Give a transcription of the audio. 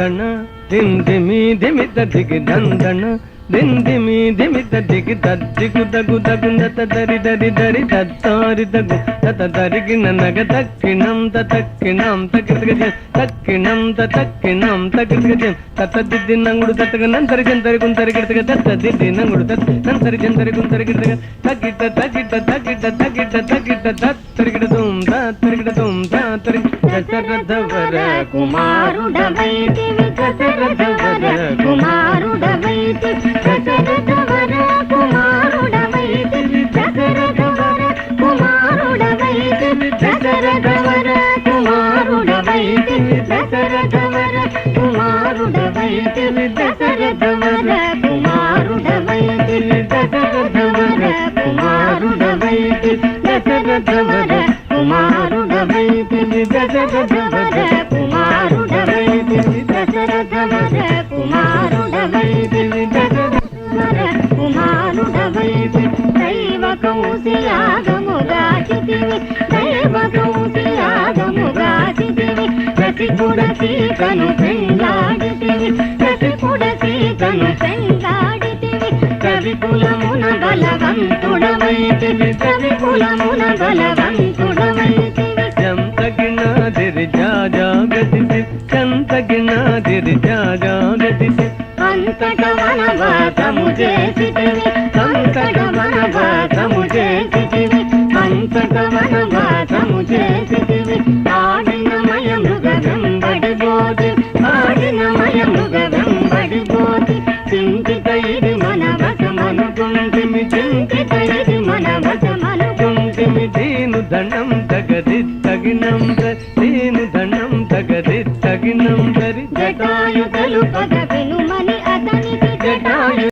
దందన దిందిమి దిమిత దిగి దందన దిందిమి దిమిత దిగి దద్దిగు దగు దగుందత దరి దరి దరి దత్తారి దగు తత దరిగిన నగ తక్కిణం తక్కిణం తగ్గిన తక్కిణం తక్కిణం తగ్గిన తత దిద్ది నంగుడు తత్తగ నంతరి జంతరి గుంతరి గిడతగ తత్త దిద్ది నంగుడు తత్ నంతరి జంతరి గుంతరి గిడతగ తగ్గిట తగ్గిట తగ్గిట తగ్గిట తగ్గిట తత్తరిగిడ తుం తత్తరిగిడ తుం తత్తరి దశరథవర కుమారుడవైతివి దశరథవర కుమారుడవైతివి దశరథవర కుమారుడవైతివి దశరథవర కుమారుడవైతివి దశరథవర కుమారుడవైతివి దశరథవర కుమారుడవైతివి దశరథవర కుమారుడవైతివి దశరథవర కుమారుడవైతివి దశరథవర కుమారుడవైతివి దశరథవర కుమారుడవైతివి దశరథవర కుమారుడవైతివి దశరథవర కుమారుడవైతివి దైవకౌశియాగముగాచితివి దైవకౌశియాగముగాచితివి రసికుడ సీతను పెండ్లాడితివి రసికుడ సీతను పెండ్లాడితివి కవికులమున బలవంతుడవైతివి కవికులమున బలవంతుడవైతివి చంతగినాదిరి జాజాగతిసి చంతగినాదిరి జాజాగతిసి అంతట వనవాసము చేసితివి అంతట వనవాసము చేసితివి అంతట వనవాసము చేసితివి ఆడినమయ మృగ వెంబడిపోతి ఆడినమయ మృగ వెంబడిపోతి చింతిత ఇది మన వశమనుకుంటిమి చింతిత ఇది మన వశమనుకుంటిమి దీను దండం తగది తగినం దీను దండం తగది తగినం దరి జటాయు తెలుపగ